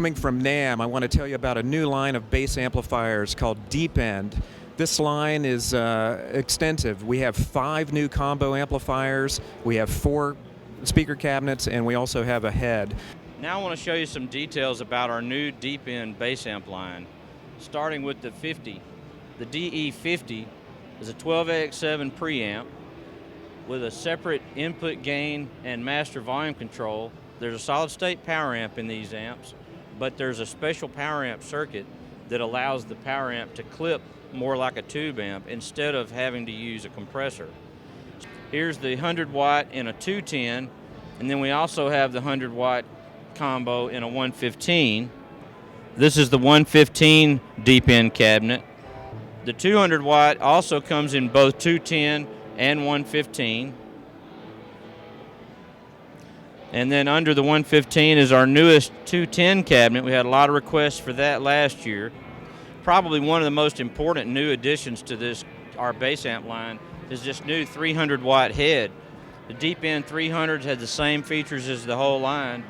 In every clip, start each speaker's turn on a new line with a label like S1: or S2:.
S1: Coming from NAMM, I want to tell you about a new line of bass amplifiers called Deep End. This line is extensive. We have 5 new combo amplifiers, we have 4 speaker cabinets, and we also have a head.
S2: Now I want to show you some details about our new Deep End bass amp line. Starting with the 50. The DE50 is a 12AX7 preamp with a separate input gain and master volume control. There's a solid state power amp in these amps, but there's a special power amp circuit that allows the power amp to clip more like a tube amp instead of having to use a compressor. Here's the 100 watt in a 210, and then we also have the 100 watt combo in a 115. This is the 115 Deep End cabinet. The 200 watt also comes in both 210 and 115. And then under the 115 is our newest 210 cabinet. We had a lot of requests for that last year. Probably one of the most important new additions to our bass amp line is this new 300 watt head. The Deep End 300s had the same features as the whole line,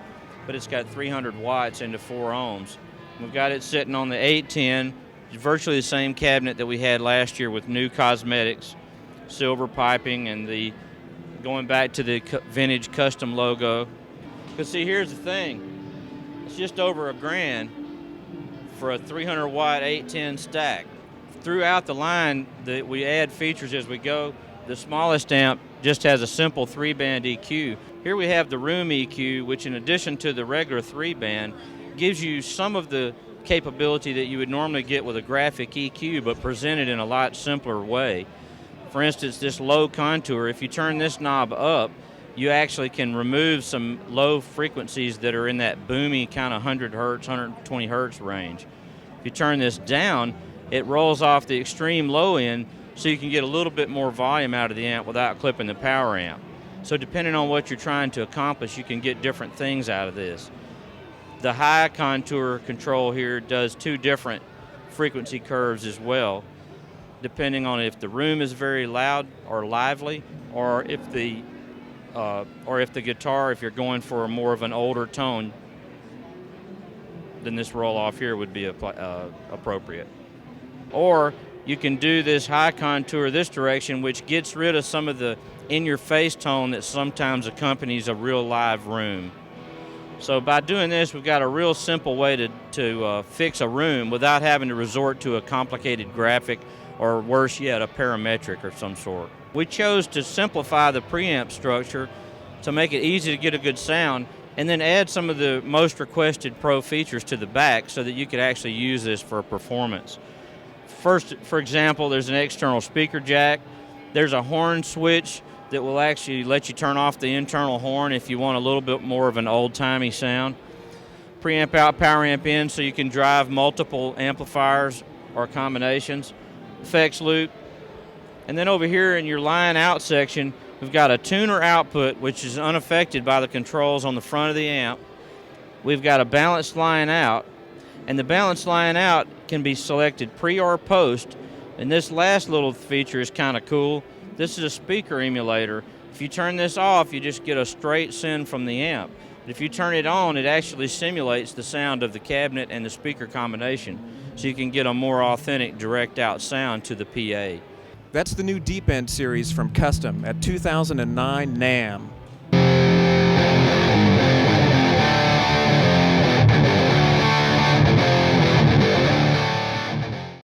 S2: but it's got 300 watts into 4 ohms. We've got it sitting on the 810, virtually the same cabinet that we had last year with new cosmetics, silver piping, and going back to the vintage custom logo. But see, here's the thing. It's just over $1,000 for a 300 watt 810 stack. Throughout the line, we add features as we go. The smallest amp just has a simple 3-band EQ. Here we have the room EQ, which in addition to the regular 3-band, gives you some of the capability that you would normally get with a graphic EQ, but presented in a lot simpler way. For instance, this low contour, if you turn this knob up, you actually can remove some low frequencies that are in that boomy kind of 100 hertz, 120 hertz range. If you turn this down, it rolls off the extreme low end, so you can get a little bit more volume out of the amp without clipping the power amp. So depending on what you're trying to accomplish, you can get different things out of this. The high contour control here does 2 different frequency curves as well, depending on if the room is very loud or lively, or if the guitar, if you're going for more of an older tone, then this roll off here would be appropriate. Or you can do this high contour this direction, which gets rid of some of the in-your-face tone that sometimes accompanies a real live room. So by doing this, we've got a real simple way to fix a room without having to resort to a complicated graphic, or worse yet, a parametric of some sort. We chose to simplify the preamp structure to make it easy to get a good sound, and then add some of the most requested pro features to the back so that you could actually use this for performance. First, for example, there's an external speaker jack. There's a horn switch that will actually let you turn off the internal horn if you want a little bit more of an old-timey sound. Preamp out, power amp in, so you can drive multiple amplifiers or combinations. Effects loop. And then over here in your line out section, we've got a tuner output, which is unaffected by the controls on the front of the amp. We've got a balanced line out, and the balanced line out can be selected pre or post. And this last little feature is kind of cool. This is a speaker emulator. If you turn this off, you just get a straight send from the amp. But if you turn it on, it actually simulates the sound of the cabinet and the speaker combination, so you can get a more authentic direct out sound to the PA.
S1: That's the new Deep End series from Kustom at 2009 NAMM.